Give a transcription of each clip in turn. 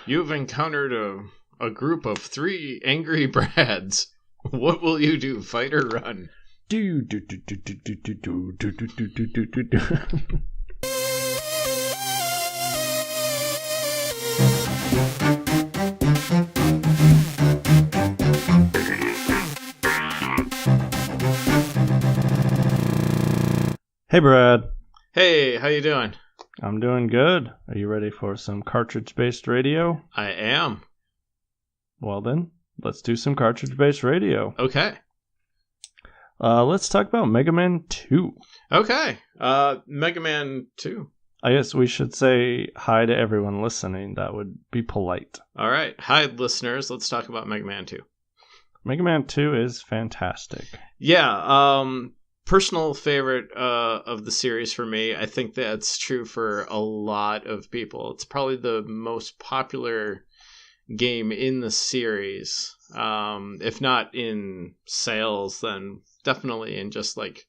You've encountered a group of 3 angry Brads. What will you do, fight or run? Do do do do do do do do do do do do do do. Hey, Brad. Hey, how you doing? I'm doing good. Are you ready for some cartridge-based radio? I am. Well then, let's do some cartridge-based radio. Okay. Let's talk about Mega Man 2. Okay. Mega Man 2. I guess we should say hi to everyone listening. That would be polite. All right. Hi, listeners. Let's talk about Mega Man 2. Mega Man 2 is fantastic. Yeah. Personal favorite of the series for me. I think that's true for a lot of people. It's probably the most popular game in the series. If not in sales, then definitely in just like,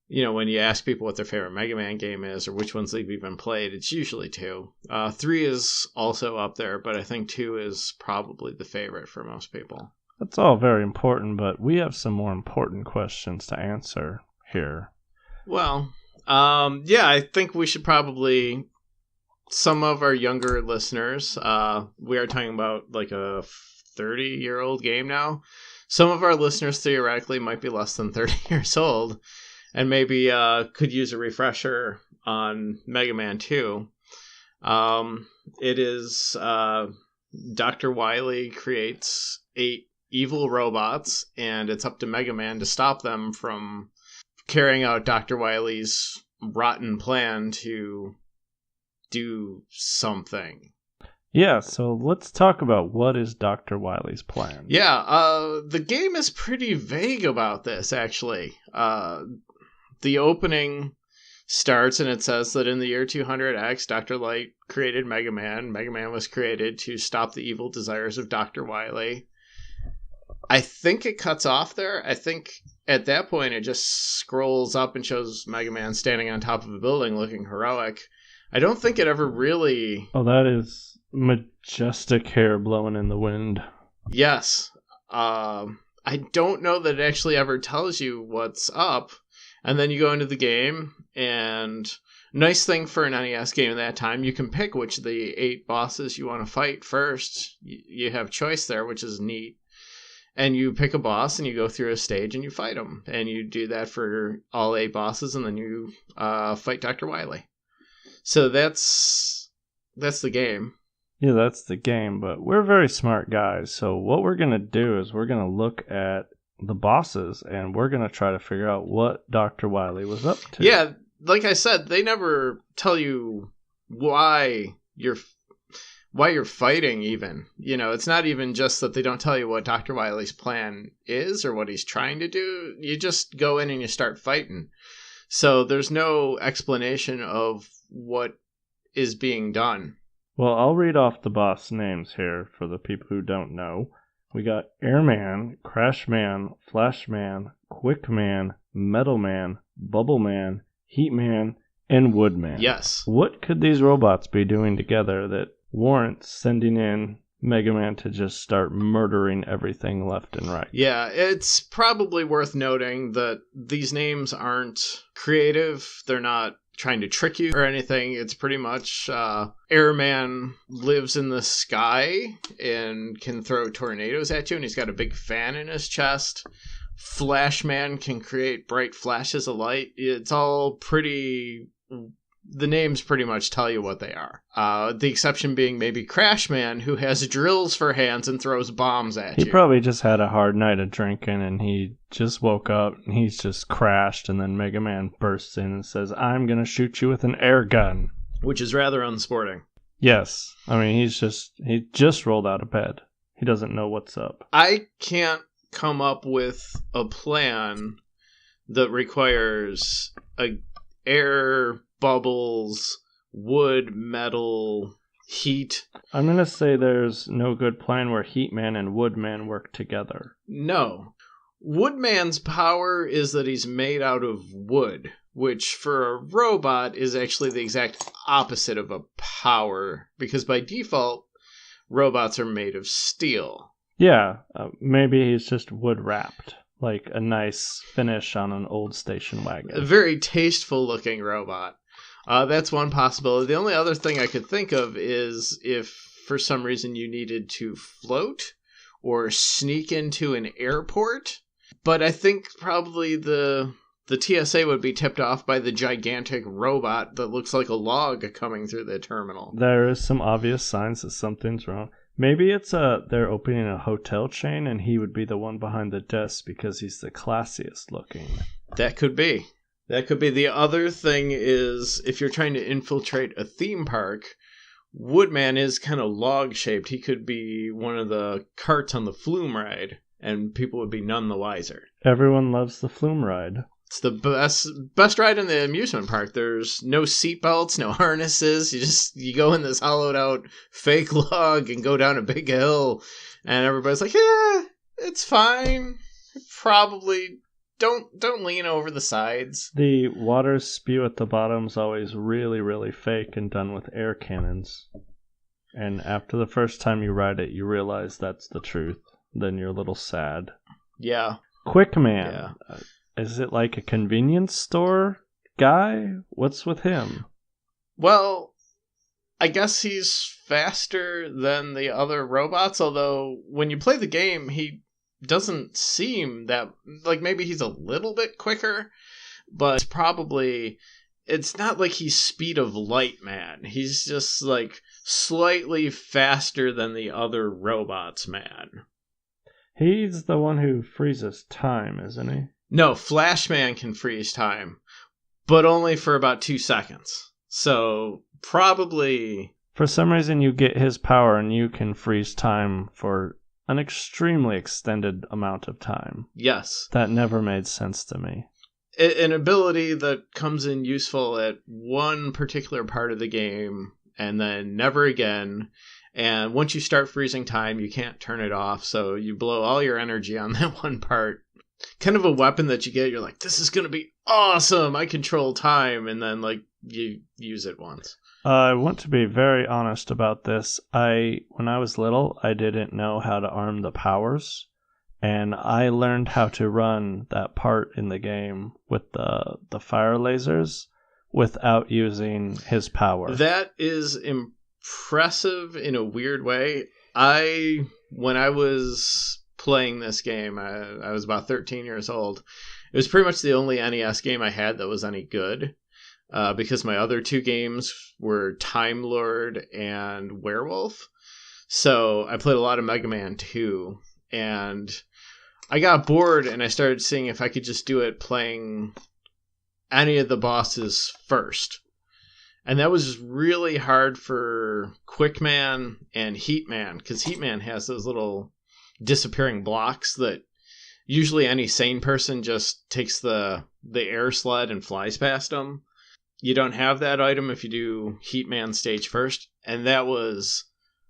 when you ask people what their favorite Mega Man game is or which ones they've even played, it's usually 2. 3 is also up there, but I think 2 is probably the favorite for most people. That's all very important, but we have some more important questions to answer here. Well, yeah, I think we should probably, some of our younger listeners, we are talking about like a 30-year-old game now. Some of our listeners theoretically might be less than 30 years old and maybe could use a refresher on Mega Man 2. It is Dr. Wily creates 8 evil robots, and it's up to Mega Man to stop them from carrying out Dr. Wily's rotten plan to do something. Yeah, so let's talk about what is Dr. Wily's plan. Yeah, the game is pretty vague about this, actually. The opening starts and it says that in the year 200X, Dr. Light created Mega Man. Mega Man was created to stop the evil desires of Dr. Wily. I think it cuts off there. I think at that point it just scrolls up and shows Mega Man standing on top of a building looking heroic. I don't think it ever really... Oh, that is majestic hair blowing in the wind. Yes. I don't know that it actually ever tells you what's up. And then you go into the game, and nice thing for an NES game at that time, you can pick which of the 8 bosses you want to fight first. You have choice there, which is neat. And you pick a boss, and you go through a stage, and you fight them. And you do that for all 8 bosses, and then you fight Dr. Wily. So that's the game. Yeah, that's the game, but we're very smart guys. So what we're going to do is we're going to look at the bosses, and we're going to try to figure out what Dr. Wily was up to. Yeah, like I said, they never tell you why you're fighting even. It's not even just that they don't tell you what Dr. Wily's plan is or what he's trying to do. You just go in and you start fighting. So there's no explanation of what is being done. Well, I'll read off the boss names here for the people who don't know. We got Airman, Crashman, Flashman, Quickman, Metalman, Bubbleman, Heatman, and Woodman. Yes. What could these robots be doing together that warrants sending in Mega Man to just start murdering everything left and right? Yeah, it's probably worth noting that these names aren't creative. They're not trying to trick you or anything. It's pretty much Airman lives in the sky and can throw tornadoes at you, and he's got a big fan in his chest. Flashman can create bright flashes of light. It's all pretty... The names pretty much tell you what they are. The exception being maybe Crashman, who has drills for hands and throws bombs at you. He probably just had a hard night of drinking and he just woke up and he's just crashed, and then Mega Man bursts in and says, "I'm going to shoot you with an air gun." Which is rather unsporting. Yes. I mean, he just rolled out of bed. He doesn't know what's up. I can't come up with a plan that requires air, bubbles, wood, metal, heat. I'm going to say there's no good plan where Heatman and Woodman work together. No. Woodman's power is that he's made out of wood, which for a robot is actually the exact opposite of a power, because by default, robots are made of steel. Yeah, maybe he's just wood wrapped, like a nice finish on an old station wagon. A very tasteful looking robot. That's one possibility. The only other thing I could think of is if for some reason you needed to float or sneak into an airport. But I think probably the TSA would be tipped off by the gigantic robot that looks like a log coming through the terminal. There is some obvious signs that something's wrong. Maybe it's they're opening a hotel chain and he would be the one behind the desk because he's the classiest looking. That could be. That could be. The other thing is if you're trying to infiltrate a theme park, Woodman is kind of log-shaped. He could be one of the carts on the Flume ride, and people would be none the wiser. Everyone loves the Flume ride. It's the best ride in the amusement park. There's no seatbelts, no harnesses. You go in this hollowed out fake log and go down a big hill, and everybody's like, yeah, it's fine. Probably don't lean over the sides. The water spew at the bottom's always really, really fake and done with air cannons. And after the first time you ride it, you realize that's the truth. Then you're a little sad. Yeah. Quick Man. Yeah. Is it like a convenience store guy? What's with him? Well, I guess he's faster than the other robots, although when you play the game, he doesn't seem that... Like, maybe he's a little bit quicker, but it's not like he's speed of light, man. He's just, like, slightly faster than the other robots, man. He's the one who freezes time, isn't he? No, Flashman can freeze time, but only for about 2 seconds. So, probably... For some reason, you get his power and you can freeze time for an extremely extended amount of time. Yes. That never made sense to me. An ability that comes in useful at one particular part of the game, and then never again. And once you start freezing time, you can't turn it off, so you blow all your energy on that one part. Kind of a weapon that you get, you're like, this is going to be awesome, I control time, and then, like, you use it once. I want to be very honest about this. When I was little, I didn't know how to arm the powers, and I learned how to run that part in the game with the fire lasers without using his power. That is impressive in a weird way. When I was playing this game, I was about 13 years old. It was pretty much the only NES game I had that was any good. Because my other two games were Time Lord and Werewolf. So I played a lot of Mega Man 2. And I got bored and I started seeing if I could just do it playing any of the bosses first. And that was really hard for Quick Man and Heat Man. Because Heat Man has those little disappearing blocks that usually any sane person just takes the air sled and flies past them. You don't have that item if you do Heat Man stage first, and that was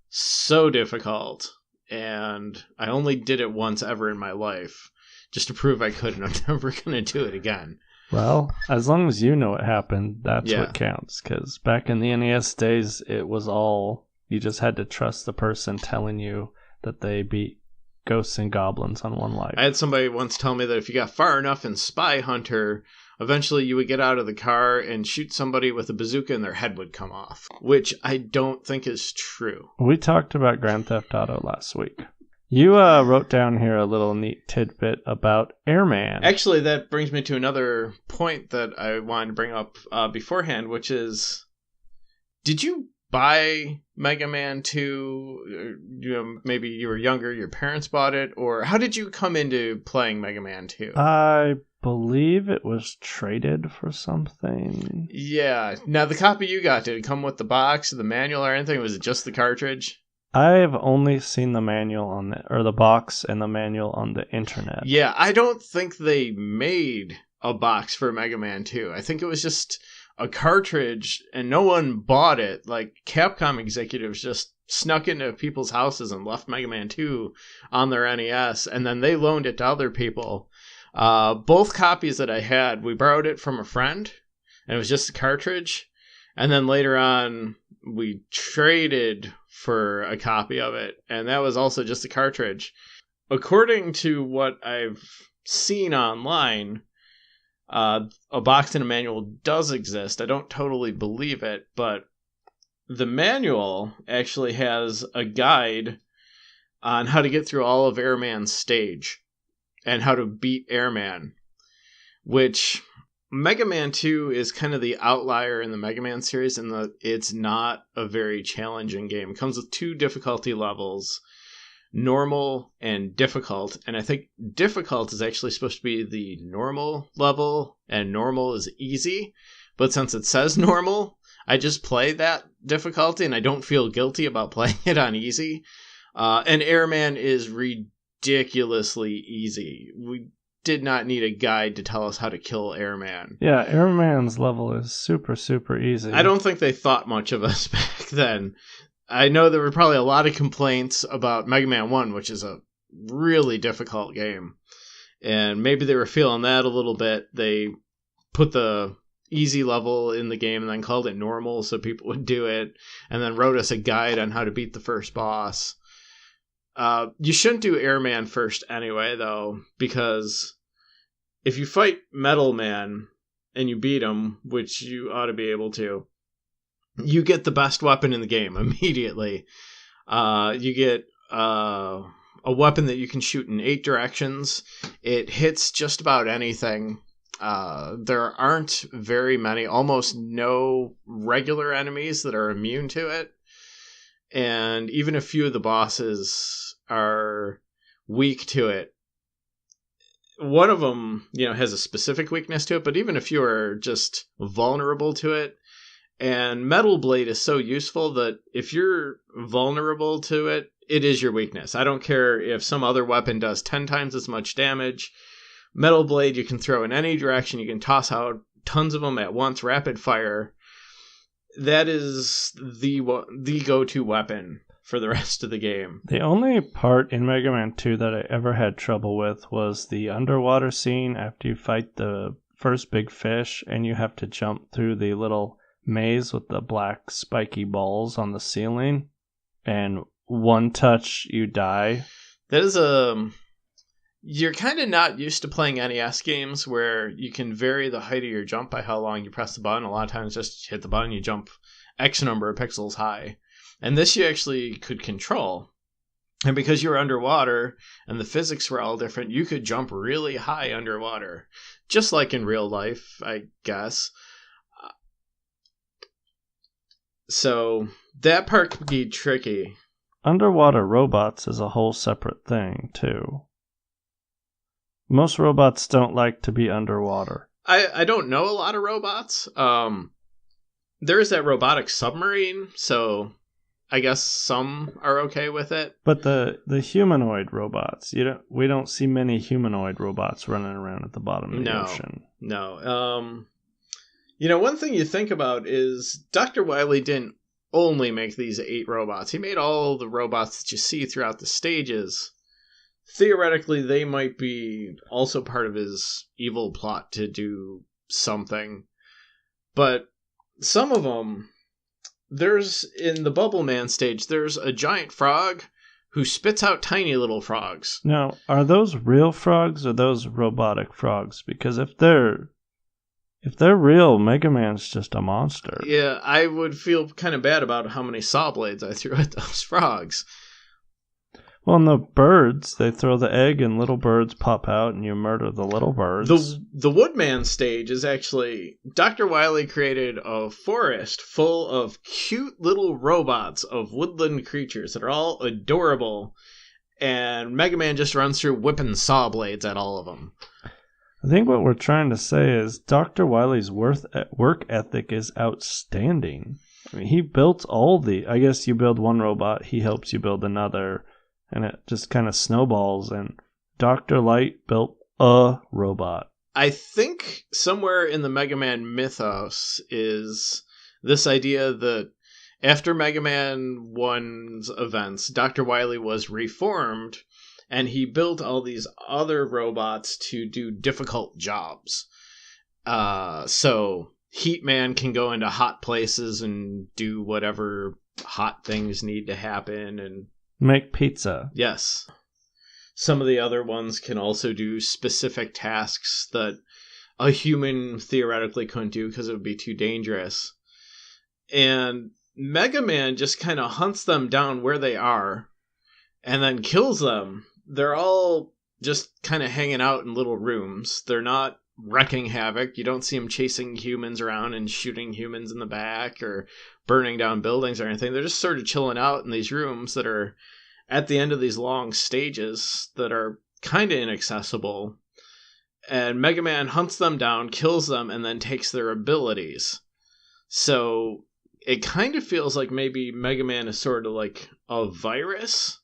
so difficult, and I only did it once ever in my life, just to prove I could, and I'm never going to do it again. Well, as long as you know what happened, that's Yeah. what counts, because back in the NES days, it was all, you just had to trust the person telling you that they beat ghosts and goblins on one life. I had somebody once tell me that if you got far enough in Spy Hunter, eventually you would get out of the car and shoot somebody with a bazooka and their head would come off, which I don't think is true. We talked about Grand Theft Auto last week. You wrote down here a little neat tidbit about Airman. Actually, that brings me to another point that I wanted to bring up beforehand, which is, did you buy Mega Man 2? Maybe you were younger, your parents bought it, or how did you come into playing Mega Man 2? I believe it was traded for something. Yeah. Now, the copy you got, did it come with the box, the manual, or anything? Was it just the cartridge? I've only seen the manual the box and the manual on the internet. Yeah, I don't think they made a box for Mega Man 2. I think it was just a cartridge, and no one bought it. Like, Capcom executives just snuck into people's houses and left Mega Man 2 on their NES, and then they loaned it to other people. Both copies that I had, we borrowed it from a friend, and it was just a cartridge. And then later on, we traded for a copy of it, and that was also just a cartridge. According to what I've seen online, a box and a manual does exist. I don't totally believe it, but the manual actually has a guide on how to get through all of Airman's stage and how to beat Airman, which Mega Man 2 is kind of the outlier in the Mega Man series in that it's not a very challenging game. It comes with 2 difficulty levels, normal and difficult, and I think difficult is actually supposed to be the normal level and normal is easy, but since it says normal, I just play that difficulty and I don't feel guilty about playing it on easy. And Airman is ridiculously easy. We did not need a guide to tell us how to kill Airman. Yeah, Airman's level is super, super easy. I don't think they thought much of us back then. I know there were probably a lot of complaints about Mega Man 1, which is a really difficult game. And maybe they were feeling that a little bit. They put the easy level in the game and then called it normal so people would do it. And then wrote us a guide on how to beat the first boss. You shouldn't do Airman first anyway, though, because if you fight Metal Man and you beat him, which you ought to be able to, you get the best weapon in the game immediately. You get a weapon that you can shoot in 8 directions. It hits just about anything. There aren't very many, almost no regular enemies that are immune to it. And even a few of the bosses are weak to it. One of them, has a specific weakness to it, but even a few are just vulnerable to it. And Metal Blade is so useful that if you're vulnerable to it, it is your weakness. I don't care if some other weapon does 10 times as much damage. Metal Blade you can throw in any direction. You can toss out tons of them at once, rapid fire. That is the go-to weapon for the rest of the game. The only part in Mega Man 2 that I ever had trouble with was the underwater scene after you fight the first big fish and you have to jump through the little maze with the black spiky balls on the ceiling, and one touch you die. That is you're kind of not used to playing NES games where you can vary the height of your jump by how long you press the button. A lot of times just hit the button, you jump X number of pixels high. And this you actually could control. And because you were underwater and the physics were all different, you could jump really high underwater. Just like in real life, I guess. So that part could be tricky. Underwater robots is a whole separate thing, too. Most robots don't like to be underwater. I don't know a lot of robots. There is that robotic submarine, so I guess some are okay with it. But the humanoid robots, we don't see many humanoid robots running around at the bottom of the ocean. No. One thing you think about is Dr. Wily didn't only make these 8 robots. He made all the robots that you see throughout the stages. Theoretically, they might be also part of his evil plot to do something. But some of them, in the Bubble Man stage, there's a giant frog who spits out tiny little frogs. Now, are those real frogs or those robotic frogs? Because if they're real, Mega Man's just a monster. Yeah, I would feel kind of bad about how many saw blades I threw at those frogs. Well, and the birds, they throw the egg and little birds pop out and you murder the little birds. The Woodman stage is actually... Dr. Wily created a forest full of cute little robots of woodland creatures that are all adorable. And Mega Man just runs through whipping saw blades at all of them. I think what we're trying to say is Dr. Wily's work ethic is outstanding. I mean, he built I guess you build one robot, he helps you build another, and it just kind of snowballs, and Dr. Light built a robot. I think somewhere in the Mega Man mythos is this idea that after Mega Man 1's events, Dr. Wily was reformed, and he built all these other robots to do difficult jobs. So Heat Man can go into hot places and do whatever hot things need to happen. And Make pizza. yes. Some of the other ones can also do specific tasks that a human theoretically couldn't do because it would be too dangerous. And Mega Man just kind of hunts them down where they are and then kills them. They're all just kind of hanging out in little rooms. They're not wrecking havoc. You don't see them chasing humans around and shooting humans in the back or burning down buildings or anything. They're just sort of chilling out in these rooms that are at the end of these long stages that are kind of inaccessible. And Mega Man hunts them down, kills them, and then takes their abilities. So it kind of feels like maybe Mega Man is sort of like a virus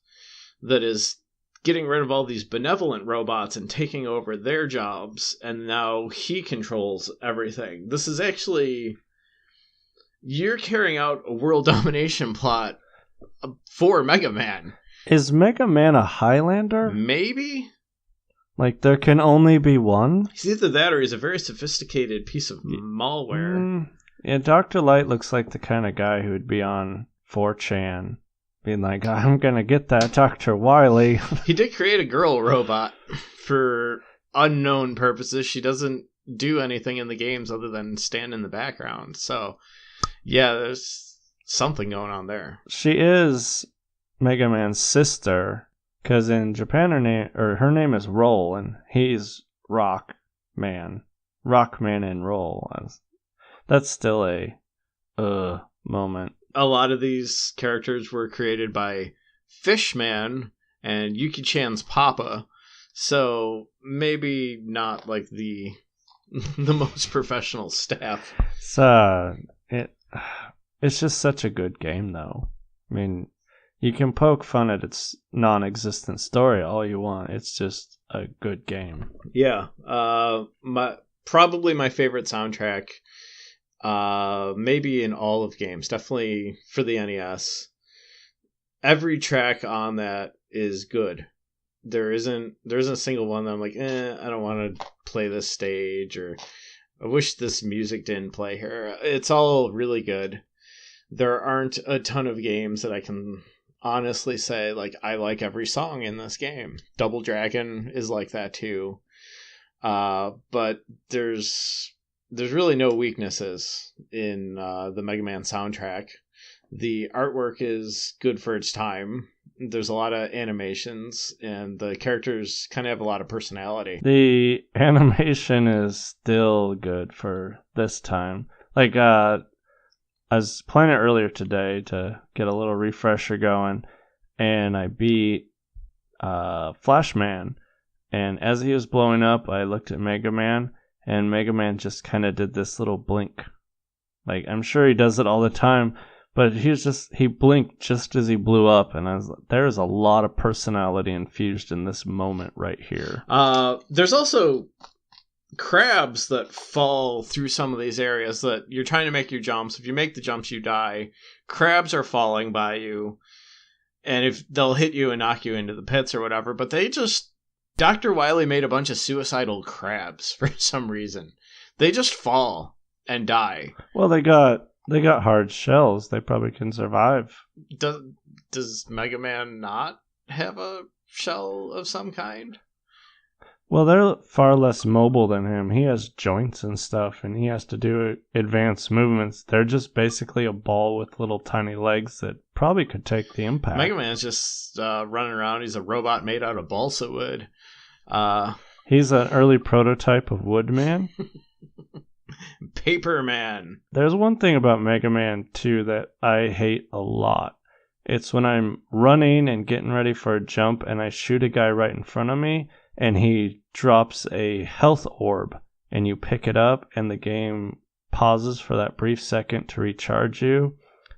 that is getting rid of all these benevolent robots and taking over their jobs, and now he controls everything. This is actually... You're carrying out a world domination plot for Mega Man. Is Mega Man a Highlander? Maybe? Like, there can only be one? He's either that or he's a very sophisticated piece of malware. Yeah, Dr. Light looks like the kind of guy who would be on 4chan, being like, I'm gonna get that Dr. Wily. He did create a girl robot for unknown purposes. She doesn't do anything in the games other than stand in the background. So, yeah, there's something going on there. She is Mega Man's sister, because in Japan her name is Roll, and he's Rock Man. Rock Man and Roll. That's still a moment. A lot of these characters were created by Fishman and Yuki-chan's Papa, so maybe not like the most professional staff. It's just such a good game, though. I mean, you can poke fun at its non-existent story all you want. It's just a good game. Yeah, probably my favorite soundtrack. Maybe in all of games, definitely for the NES. Every track on that is good. There isn't a single one that I'm like, I don't want to play this stage, or I wish this music didn't play here. It's all really good. There aren't a ton of games that I can honestly say, like, I like every song in this game. Double Dragon is like that too. But there's really no weaknesses in the Mega Man soundtrack. The artwork is good for its time. There's a lot of animations, and the characters kind of have a lot of personality. The animation is still good for this time. Like, I was playing it earlier today to get a little refresher going, and I beat Flashman. And as he was blowing up, I looked at Mega Man, and Mega Man just kind of did this little blink. Like, I'm sure he does it all the time, but he blinked just as he blew up, and I was like, there's a lot of personality infused in this moment right here. There's also crabs that fall through some of these areas that you're trying to make your jumps. If you make the jumps, you die. Crabs are falling by you, and if they'll hit you and knock you into the pits or whatever, but Dr. Wily made a bunch of suicidal crabs for some reason. They just fall and die. Well, they got hard shells. They probably can survive. Does Mega Man not have a shell of some kind? Well, they're far less mobile than him. He has joints and stuff, and he has to do advanced movements. They're just basically a ball with little tiny legs that probably could take the impact. Mega Man's just running around. He's a robot made out of balsa wood. He's an early prototype of Woodman. Paper Man. There's one thing about Mega Man 2 that I hate a lot. It's when I'm running and getting ready for a jump and I shoot a guy right in front of me and he drops a health orb and you pick it up and the game pauses for that brief second to recharge you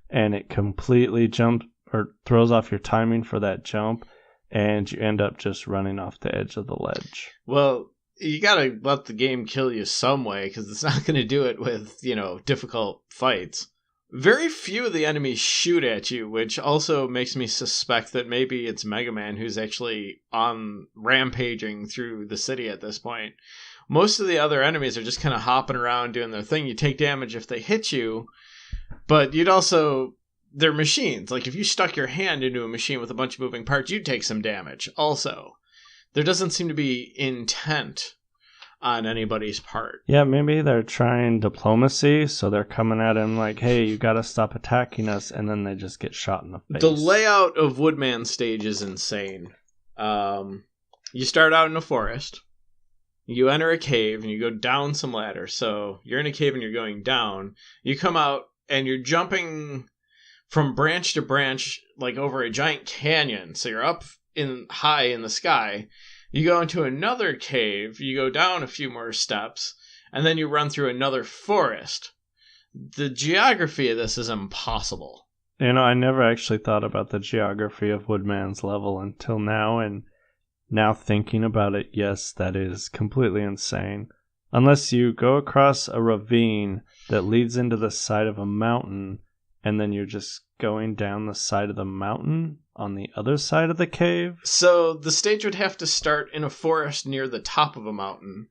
and it completely jumps or throws off your timing for that jump and you end up just running off the edge of the ledge. Well, you gotta let the game kill you some way, because it's not going to do it with, difficult fights. Very few of the enemies shoot at you, which also makes me suspect that maybe it's Mega Man who's actually on rampaging through the city at this point. Most of the other enemies are just kind of hopping around doing their thing. You take damage if they hit you, but you'd also they're machines. Like, if you stuck your hand into a machine with a bunch of moving parts, you'd take some damage. Also, there doesn't seem to be intent on anybody's part. Yeah, maybe they're trying diplomacy, so they're coming at him like, hey, you gotta stop attacking us, and then they just get shot in the face. The layout of Woodman's stage is insane. You start out in a forest, you enter a cave, and you go down some ladders. So you're in a cave and you're going down. You come out, and you're jumping from branch to branch, like over a giant canyon. So you're up high in the sky. You go into another cave, you go down a few more steps, and then you run through another forest. The geography of this is impossible. You know, I never actually thought about the geography of Woodman's level until now, and now thinking about it, yes, that is completely insane. Unless you go across a ravine that leads into the side of a mountain, and then you're just going down the side of the mountain on the other side of the cave. So the stage would have to start in a forest near the top of a mountain,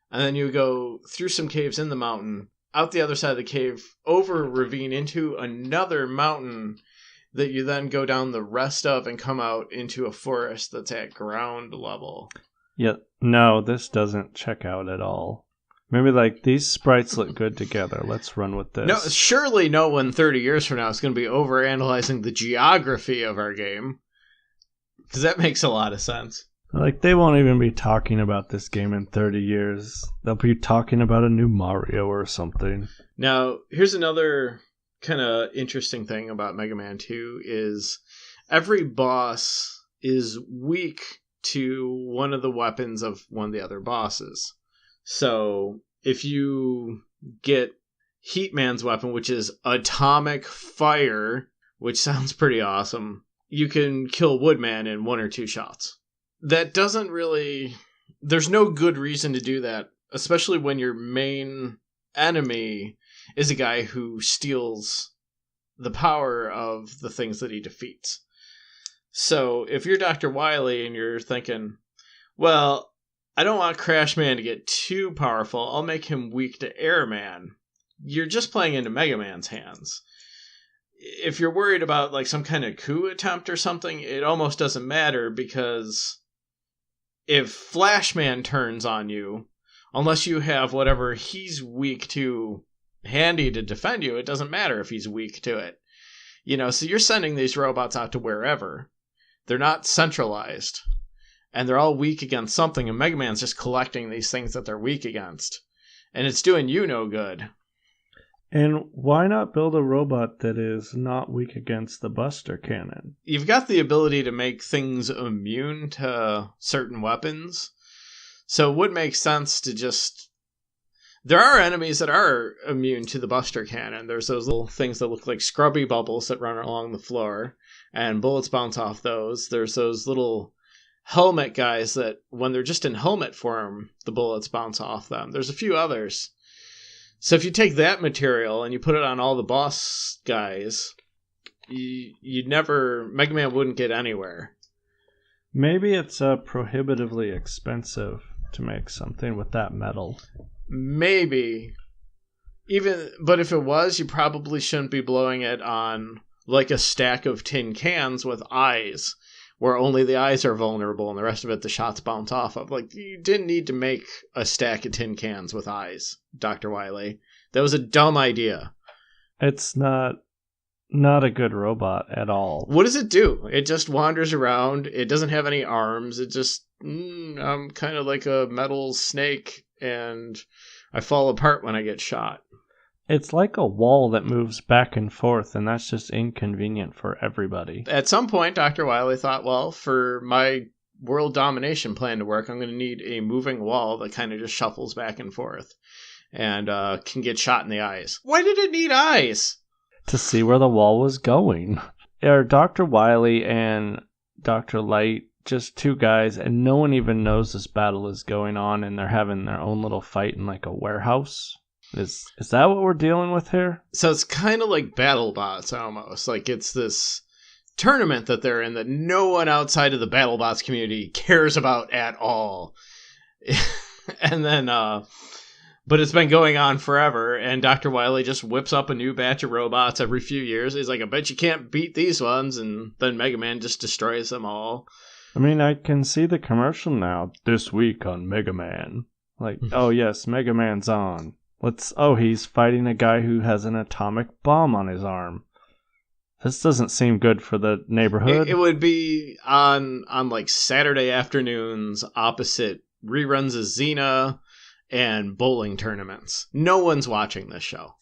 and then you go through some caves in the mountain, out the other side of the cave, over a ravine into another mountain that you then go down the rest of and come out into a forest that's at ground level. Yeah, no, this doesn't check out at all. Maybe like, these sprites look good together. Let's run with this. No, surely no one 30 years from now is going to be over-analyzing the geography of our game. Because that makes a lot of sense. Like, they won't even be talking about this game in 30 years. They'll be talking about a new Mario or something. Now, here's another kind of interesting thing about Mega Man 2 is every boss is weak to one of the weapons of one of the other bosses. So, if you get Heatman's weapon, which is atomic fire, which sounds pretty awesome, you can kill Woodman in 1 or 2 shots. That doesn't really... There's no good reason to do that, especially when your main enemy is a guy who steals the power of the things that he defeats. So, if you're Dr. Wily and you're thinking, well, I don't want Crash Man to get too powerful, I'll make him weak to Airman. You're just playing into Mega Man's hands. If you're worried about like some kind of coup attempt or something, it almost doesn't matter, because if Flashman turns on you, unless you have whatever he's weak to handy to defend you, it doesn't matter if he's weak to it. You know, so you're sending these robots out to wherever. They're not centralized. And they're all weak against something, and Mega Man's just collecting these things that they're weak against. And it's doing you no good. And why not build a robot that is not weak against the Buster Cannon? You've got the ability to make things immune to certain weapons. So it would make sense to just... There are enemies that are immune to the Buster Cannon. There's those little things that look like scrubby bubbles that run along the floor, and bullets bounce off those. There's those little helmet guys that when they're just in helmet form, the bullets bounce off them. There's a few others. So if you take that material and you put it on all the boss guys, Mega Man wouldn't get anywhere. Maybe it's prohibitively expensive to make something with that metal. Maybe. But if it was, you probably shouldn't be blowing it on like a stack of tin cans with eyes, where only the eyes are vulnerable and the rest of it the shots bounce off of. Like, you didn't need to make a stack of tin cans with eyes, Dr. Wily. That was a dumb idea. It's not a good robot at all. What does it do? It just wanders around. It doesn't have any arms. It just, I'm kind of like a metal snake, and I fall apart when I get shot. It's like a wall that moves back and forth, and that's just inconvenient for everybody. At some point, Dr. Wily thought, well, for my world domination plan to work, I'm going to need a moving wall that kind of just shuffles back and forth and can get shot in the eyes. Why did it need eyes? To see where the wall was going. Are Dr. Wily and Dr. Light just two guys, and no one even knows this battle is going on, and they're having their own little fight in like a warehouse? Is that what we're dealing with here? So it's kind of like BattleBots almost. Like, it's this tournament that they're in that no one outside of the BattleBots community cares about at all. And then But it's been going on forever, and Dr. Wily just whips up a new batch of robots every few years. He's like, I bet you can't beat these ones, and then Mega Man just destroys them all. I mean, I can see the commercial now. This week on Mega Man. Like, oh yes, Mega Man's on. He's fighting a guy who has an atomic bomb on his arm. This doesn't seem good for the neighborhood. It would be on like Saturday afternoons opposite reruns of Xena and bowling tournaments. No one's watching this show.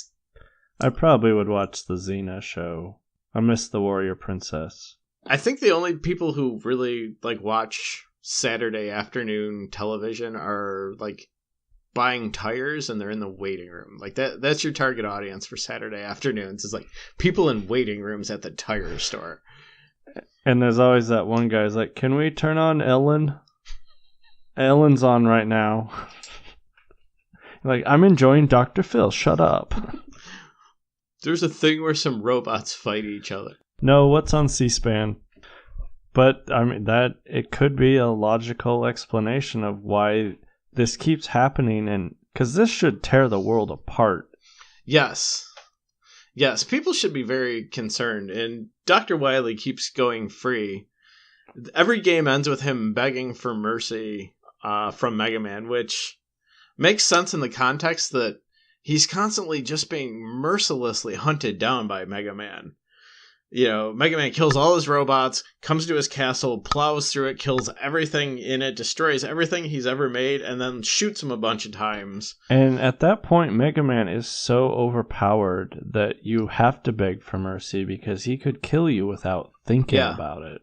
I probably would watch the Xena show. I miss the Warrior Princess. I think the only people who really like watch Saturday afternoon television are like buying tires and they're in the waiting room. Like that's your target audience for Saturday afternoons, is like people in waiting rooms at the tire store. And there's always that one guy who's like, can we turn on Ellen? Ellen's on right now. Like, I'm enjoying Dr. Phil, shut up. There's a thing where some robots fight each other. No, what's on C-SPAN? But, I mean, that it could be a logical explanation of why this keeps happening, and because this should tear the world apart. Yes, people should be very concerned, and Dr. Wily keeps going free. Every game ends with him begging for mercy from Mega Man, which makes sense in the context that he's constantly just being mercilessly hunted down by Mega Man. You know, Mega Man kills all his robots, comes to his castle, plows through it, kills everything in it, destroys everything he's ever made, and then shoots him a bunch of times. And at that point, Mega Man is so overpowered that you have to beg for mercy because he could kill you without thinking about it.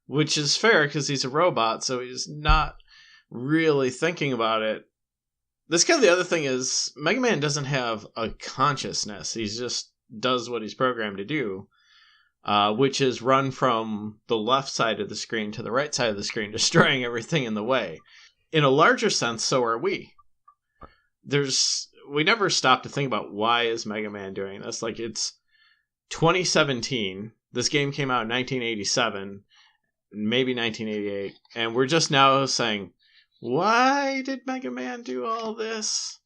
Which is fair because he's a robot, so he's not really thinking about it. This kind of the other thing is, Mega Man doesn't have a consciousness. He just does what he's programmed to do. Which is run from the left side of the screen to the right side of the screen, destroying everything in the way. In a larger sense, so are we. We never stop to think about why is Mega Man doing this. Like, it's 2017. This game came out in 1987, maybe 1988, and we're just now saying, why did Mega Man do all this?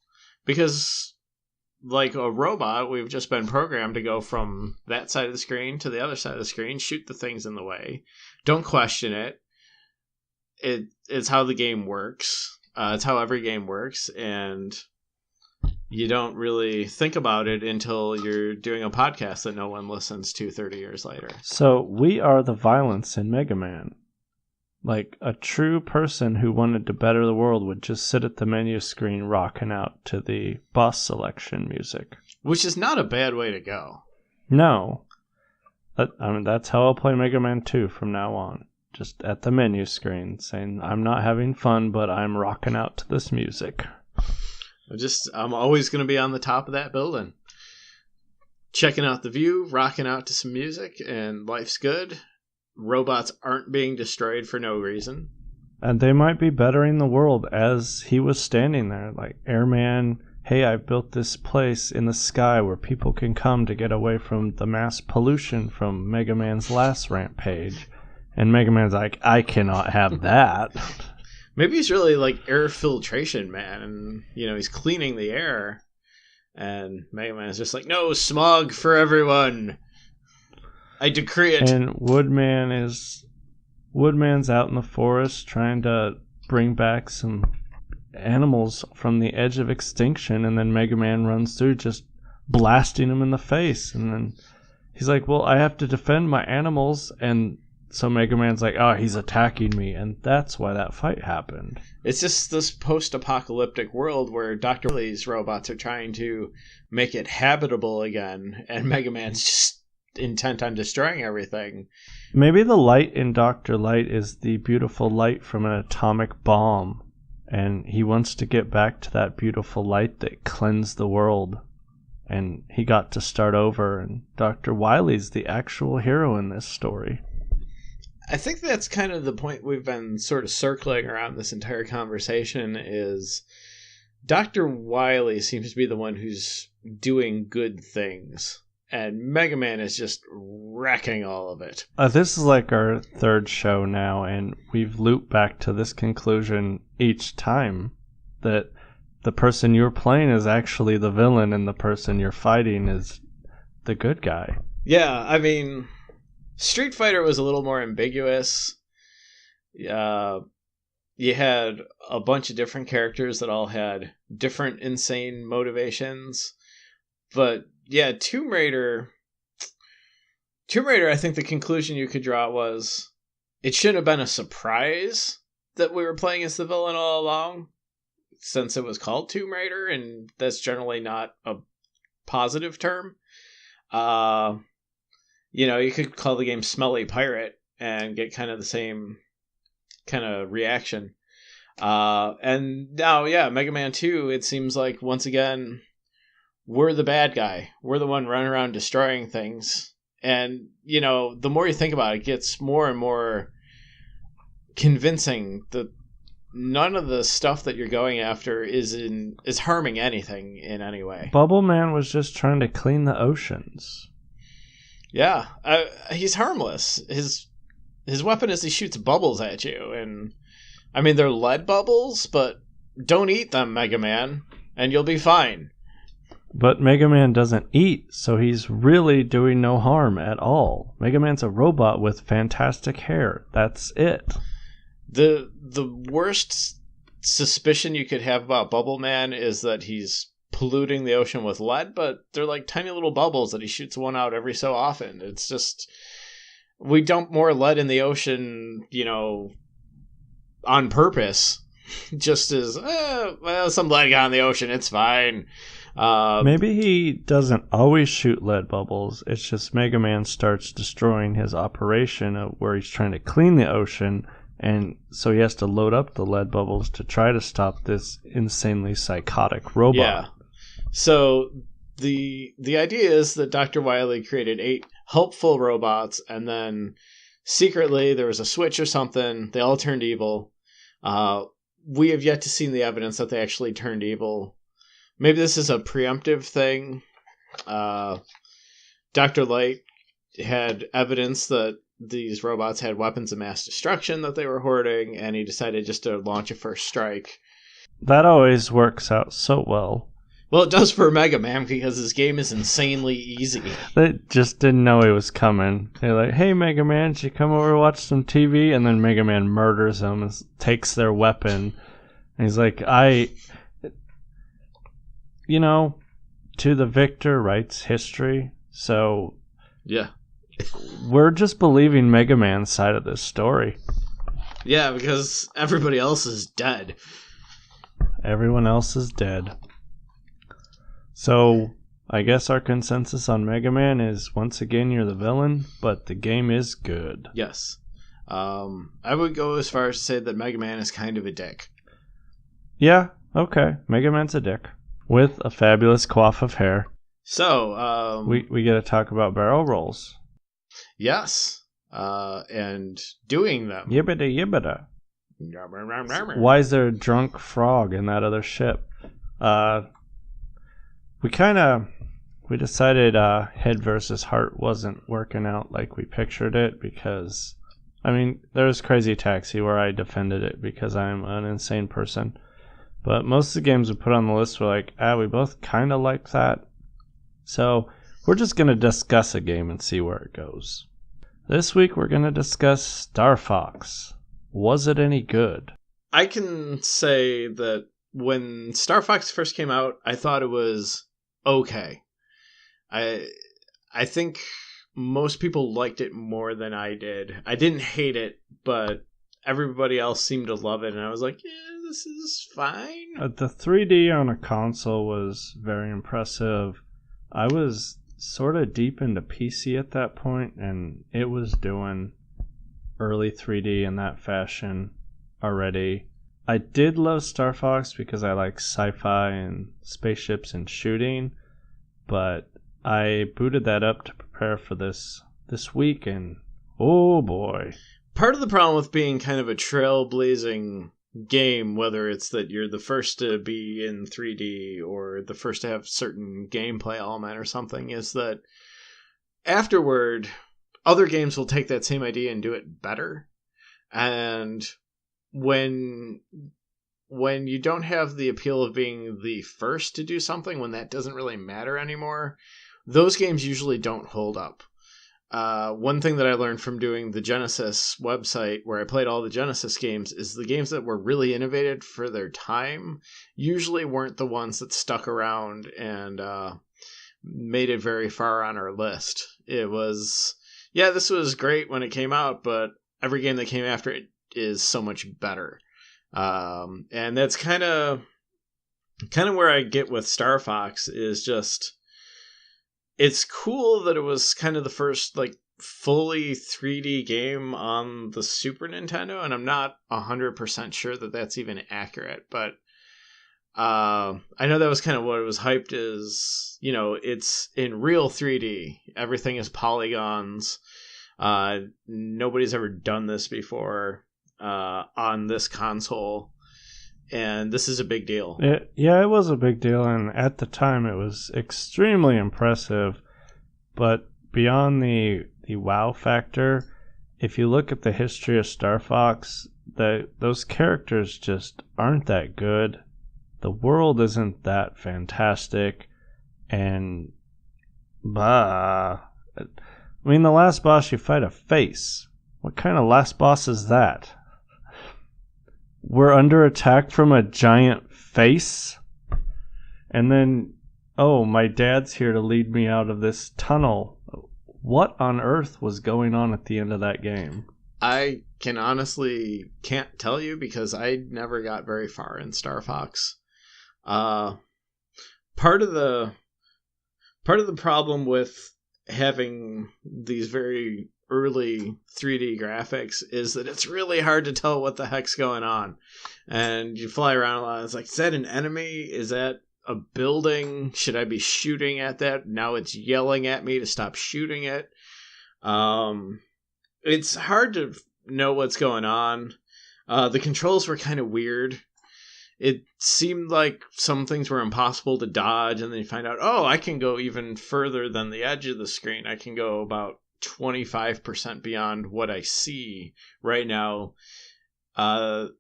Because, like a robot, we've just been programmed to go from that side of the screen to the other side of the screen, shoot the things in the way. Don't question it. It's how the game works. It's how every game works, and you don't really think about it until you're doing a podcast that no one listens to 30 years later. So we are the violence in Mega Man. Like, a true person who wanted to better the world would just sit at the menu screen rocking out to the boss selection music. Which is not a bad way to go. No. I mean, that's how I'll play Mega Man 2 from now on. Just at the menu screen, saying, I'm not having fun, but I'm rocking out to this music. I'm always going to be on the top of that building. Checking out the view, rocking out to some music, and life's good. Robots aren't being destroyed for no reason. And they might be bettering the world as he was standing there. Like, Airman, hey, I've built this place in the sky where people can come to get away from the mass pollution from Mega Man's last rampage. And Mega Man's like, I cannot have that. Maybe he's really like air filtration man, and, you know, he's cleaning the air. And Mega Man is just like, no, smog for everyone. I decree it. And Woodman's out in the forest trying to bring back some animals from the edge of extinction, and then Mega Man runs through just blasting him in the face. And then he's like, well, I have to defend my animals. And so Mega Man's like, oh, he's attacking me. And that's why that fight happened. It's just this post-apocalyptic world where Dr. Wily's robots are trying to make it habitable again, and Mega Man's just intent on destroying everything. Maybe the light in Dr. Light is the beautiful light from an atomic bomb, and he wants to get back to that beautiful light that cleansed the world, and he got to start over, and Dr. Wily's the actual hero in this story. I think that's kind of the point we've been sort of circling around this entire conversation, is Dr. Wily seems to be the one who's doing good things. And Mega Man is just wrecking all of it. This is like our third show now, and we've looped back to this conclusion each time, that the person you're playing is actually the villain and the person you're fighting is the good guy. Yeah, I mean, Street Fighter was a little more ambiguous. You had a bunch of different characters that all had different insane motivations. But yeah, Tomb Raider, I think the conclusion you could draw was it shouldn't have been a surprise that we were playing as the villain all along, since it was called Tomb Raider, and that's generally not a positive term. You could call the game Smelly Pirate and get kind of the same kind of reaction. And now, yeah, Mega Man 2, it seems like, once again, we're the bad guy. We're the one running around destroying things. And, the more you think about it, it gets more and more convincing that none of the stuff that you're going after is harming anything in any way. Bubble Man was just trying to clean the oceans. Yeah, he's harmless. His weapon is he shoots bubbles at you, and I mean they're lead bubbles, but don't eat them, Mega Man, and you'll be fine. But Mega Man doesn't eat, so he's really doing no harm at all. Mega Man's a robot with fantastic hair. That's it. The worst suspicion you could have about Bubble Man is that he's polluting the ocean with lead, but they're like tiny little bubbles that he shoots one out every so often. It's just, we dump more lead in the ocean, on purpose. Just as, some lead got in the ocean, it's fine. Maybe he doesn't always shoot lead bubbles. It's just Mega Man starts destroying his operation where he's trying to clean the ocean, and so he has to load up the lead bubbles to try to stop this insanely psychotic robot. Yeah. So the idea is that Dr. Wily created 8 helpful robots, and then secretly there was a switch or something. They all turned evil. We have yet to see the evidence that they actually turned evil. Maybe this is a preemptive thing. Dr. Light had evidence that these robots had weapons of mass destruction that they were hoarding, and he decided just to launch a first strike. That always works out so well. Well, it does for Mega Man because his game is insanely easy. They just didn't know he was coming. They're like, hey, Mega Man, should you come over and watch some TV? And then Mega Man murders them and takes their weapon. And he's like, to the victor writes history. So, yeah. We're just believing Mega Man's side of this story. Yeah, because everybody else is dead. Everyone else is dead. So, I guess our consensus on Mega Man is, once again, you're the villain, but the game is good. Yes. I would go as far as to say that Mega Man is kind of a dick. Yeah, okay. Mega Man's a dick. With a fabulous coif of hair. So, we get to talk about barrel rolls. Yes. And doing them. Yibbida yibbida. Why is there a drunk frog in that other ship? We decided head versus heart wasn't working out like we pictured it because, there was Crazy Taxi where I defended it because I'm an insane person. But most of the games we put on the list were like, we both kind of like that. So we're just going to discuss a game and see where it goes. This week we're going to discuss StarFox. Was it any good? I can say that when StarFox first came out, I thought it was okay. I think most people liked it more than I did. I didn't hate it, but everybody else seemed to love it, and I was like, yeah, this is fine. The 3D on a console was very impressive. I was sort of deep into PC at that point, and it was doing early 3D in that fashion already. I did love StarFox because I like sci-fi and spaceships and shooting, but I booted that up to prepare for this week, and oh boy. Part of the problem with being kind of a trailblazing game, whether it's that you're the first to be in 3D or the first to have certain gameplay element or something, is that afterward, other games will take that same idea and do it better. And when when you don't have the appeal of being the first to do something, when that doesn't really matter anymore, those games usually don't hold up. One thing that I learned from doing the Genesis website, where I played all the Genesis games, is the games that were really innovated for their time usually weren't the ones that stuck around and made it very far on our list. It was, yeah, this was great when it came out, but every game that came after it is so much better. And that's kind of where I get with StarFox, is just, it's cool that it was kind of the first like fully 3D game on the Super Nintendo, and I'm not 100% sure that that's even accurate, but I know that was kind of what it was hyped as. You know, it's in real 3D. Everything is polygons. Nobody's ever done this before on this console, and this is a big deal. It was a big deal, and at the time it was extremely impressive. But beyond the wow factor, if you look at the history of StarFox, those characters just aren't that good. The world isn't that fantastic, and I mean, the last boss you fight a face. What kind of last boss is that? We're under attack from a giant face? And then, oh, my dad's here to lead me out of this tunnel. What on earth was going on at the end of that game? I can honestly can't tell you, because I never got very far in StarFox. Part of the problem with having these very early 3D graphics is that it's really hard to tell what the heck's going on. And you fly around a lot. It's like, is that an enemy? Is that a building? Should I be shooting at that? Now it's yelling at me to stop shooting it. It's hard to know what's going on. The controls were kind of weird. It seemed like some things were impossible to dodge, and then you find out, oh, I can go even further than the edge of the screen. I can go about 25% beyond what I see right now.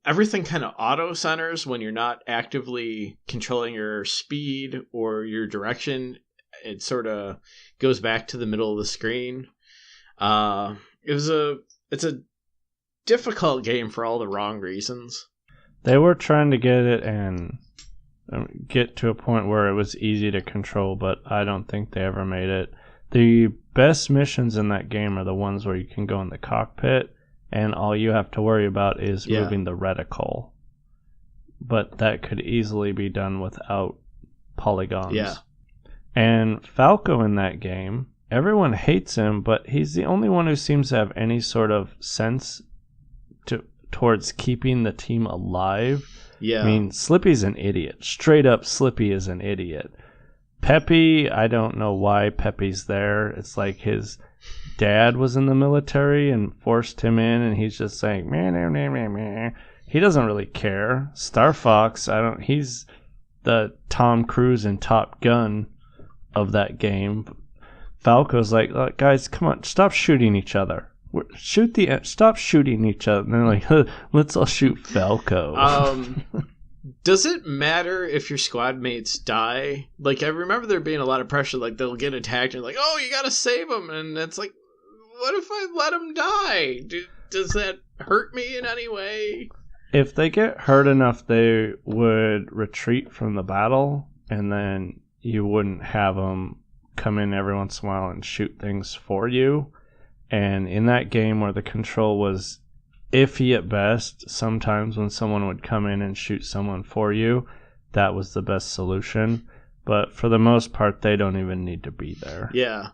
Everything kind of auto centers when you're not actively controlling your speed or your direction. It sort of goes back to the middle of the screen. It's a difficult game for all the wrong reasons. They were trying to get it and get to a point where it was easy to control, but I don't think they ever made it. The best missions in that game are the ones where you can go in the cockpit and all you have to worry about is moving the reticle. But that could easily be done without polygons. Yeah. And Falco in that game, everyone hates him, but he's the only one who seems to have any sort of sense towards keeping the team alive. Yeah. I mean, Slippy's an idiot. Straight up, Slippy is an idiot. Peppy, I don't know why Peppy's there. It's like his dad was in the military and forced him in, and he's just saying, meh, meh, meh, meh, meh. He doesn't really care. StarFox, he's the Tom Cruise in Top Gun of that game. Falco's like, look, guys, come on, stop shooting each other. Stop shooting each other. And they're like, let's all shoot Falco. Does it matter if your squad mates die? Like, I remember there being a lot of pressure, like they'll get attacked and like, oh, you gotta save them. And it's like, what if I let them die? Does that hurt me in any way? If they get hurt enough, they would retreat from the battle, and then you wouldn't have them come in every once in a while and shoot things for you. And in that game where the control was iffy at best, sometimes when someone would come in and shoot someone for you, that was the best solution. But for the most part, they don't even need to be there. Yeah.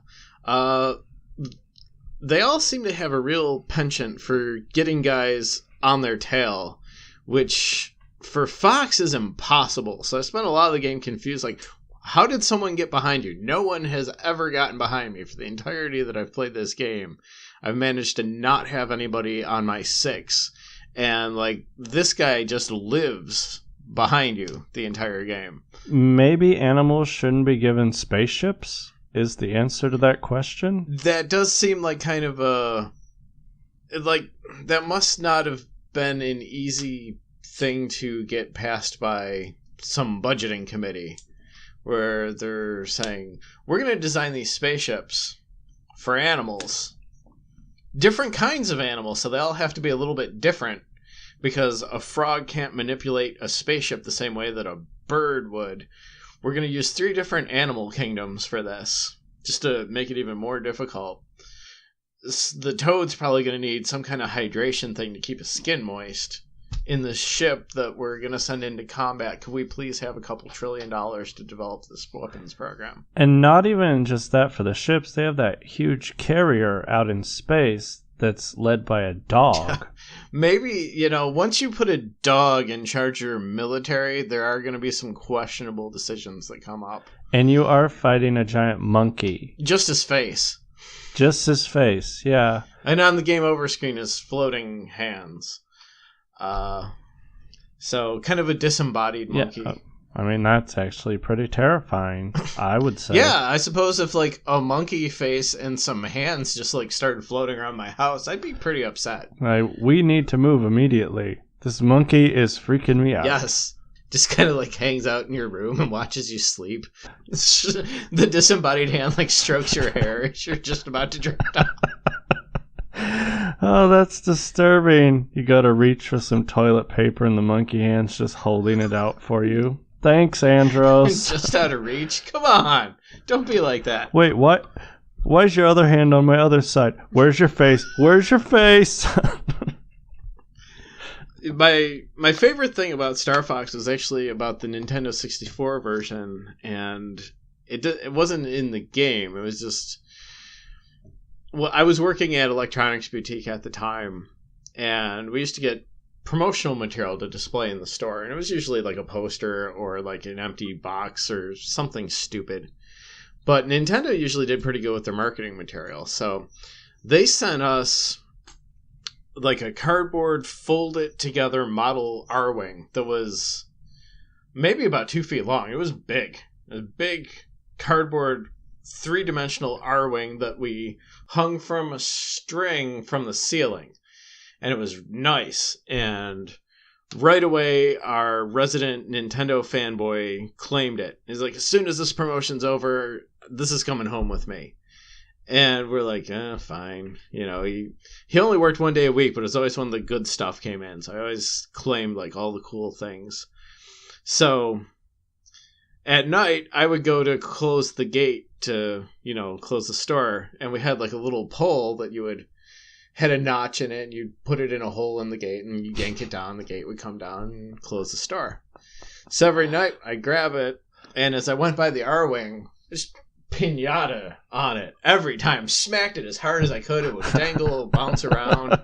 They all seem to have a real penchant for getting guys on their tail, which for Fox is impossible. So I spent a lot of the game confused, like, how did someone get behind you? No one has ever gotten behind me for the entirety that I've played this game. I've managed to not have anybody on my 6. And, like, this guy just lives behind you the entire game. Maybe animals shouldn't be given spaceships is the answer to that question. That does seem like kind of a... Like, that must not have been an easy thing to get passed by some budgeting committee where they're saying, we're going to design these spaceships for animals. Different kinds of animals, so they all have to be a little bit different because a frog can't manipulate a spaceship the same way that a bird would. We're going to use 3 different animal kingdoms for this, just to make it even more difficult. The toad's probably going to need some kind of hydration thing to keep his skin moist. In the ship that we're going to send into combat, could we please have a couple $1 trillion to develop this weapons program? And not even just that for the ships. They have that huge carrier out in space that's led by a dog. Maybe, once you put a dog in charge of your military, there are going to be some questionable decisions that come up. And you are fighting a giant monkey. Just his face. Just his face, yeah. And on the game over screen is floating hands. So kind of a disembodied monkey. Yeah, I mean, that's actually pretty terrifying, I would say. Yeah, I suppose if like a monkey face and some hands just like started floating around my house, I'd be pretty upset. We need to move immediately. This monkey is freaking me out. Yes. Just kind of like hangs out in your room and watches you sleep. The disembodied hand like strokes your hair as you're just about to drift off. Oh, that's disturbing. You gotta reach for some toilet paper and the monkey hand's just holding it out for you. Thanks, Andros. Just out of reach? Come on. Don't be like that. Wait, what? Why's your other hand on my other side? Where's your face? Where's your face? My favorite thing about Star Fox was actually about the Nintendo 64 version, and it wasn't in the game. It was just... Well, I was working at Electronics Boutique at the time, and we used to get promotional material to display in the store, and it was usually like a poster or like an empty box or something stupid. But Nintendo usually did pretty good with their marketing material, so they sent us like a cardboard folded together model R-Wing that was maybe about 2 feet long. It was big. A big cardboard 3-dimensional R-Wing that we hung from a string from the ceiling. And it was nice. And right away, our resident Nintendo fanboy claimed it. He's like, as soon as this promotion's over, this is coming home with me. And we're like, fine. He only worked 1 day a week, but it's always when the good stuff came in. So I always claimed like all the cool things. So at night, I would go to close the gate to, close the store. And we had like a little pole that had a notch in it, and you'd put it in a hole in the gate, and you yank it down, the gate would come down and close the store. So every night, I'd grab it, and as I went by the R-Wing, there's pinata on it every time. Smacked it as hard as I could. It would dangle, bounce around.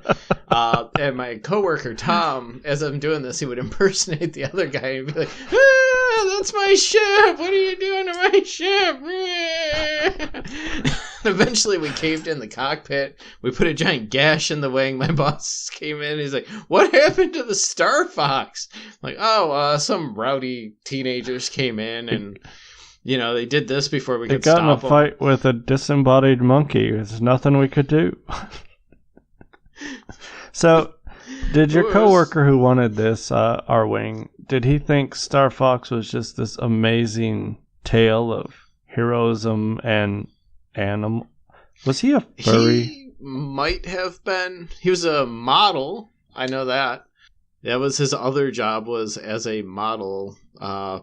And my coworker, Tom, as I'm doing this, he would impersonate the other guy and be like, that's my ship! What are you doing to my ship? Eventually, we caved in the cockpit. We put a giant gash in the wing. My boss came in. He's like, what happened to the Star Fox? I'm like, some rowdy teenagers came in and... they did this before we could stop them. They got in a fight with a disembodied monkey. There's nothing we could do. So, did your coworker who wanted this R-Wing, did he think Star Fox was just this amazing tale of heroism and animal? Was he a furry? He might have been. He was a model. I know that. That was his other job, was as a model,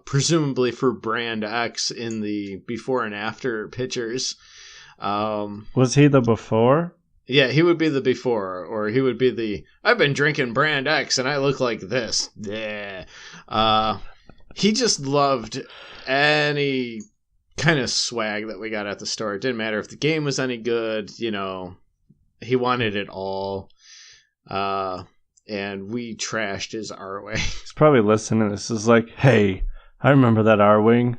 presumably for Brand X in the before and after pictures. Was he the before? Yeah, he would be the before, or he would be the, I've been drinking Brand X and I look like this. Yeah. He just loved any kind of swag that we got at the store. It didn't matter if the game was any good, he wanted it all. And we trashed his R-Wing. He's probably listening to this. Is like, hey, I remember that R-Wing.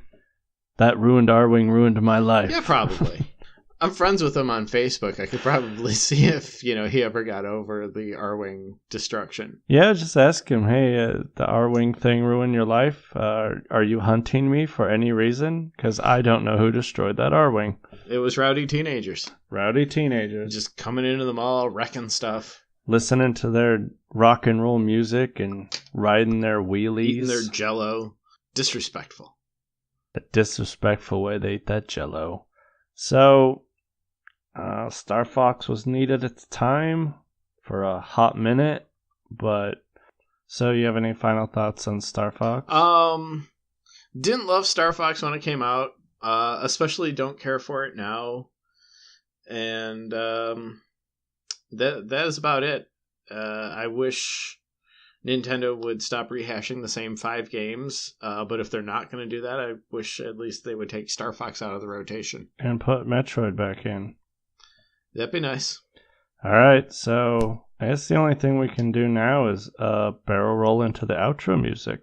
That ruined R-Wing ruined my life. Yeah, probably. I'm friends with him on Facebook. I could probably see if, he ever got over the R-Wing destruction. Yeah, just ask him, hey, the R-Wing thing ruined your life? Are you hunting me for any reason? Because I don't know who destroyed that R-Wing. It was rowdy teenagers. Rowdy teenagers. Just coming into the mall, wrecking stuff. listening to their rock and roll music and riding their wheelies. Eating their Jell-O. Disrespectful. A disrespectful way they eat that Jell-O. So, Star Fox was needed at the time for a hot minute, but so you have any final thoughts on Star Fox? Didn't love Star Fox when it came out. Especially don't care for it now. And that is about it. I wish Nintendo would stop rehashing the same 5 games, but if they're not going to do that, I wish at least they would take Star Fox out of the rotation. And put Metroid back in. That'd be nice. Alright, so I guess the only thing we can do now is barrel roll into the outro music.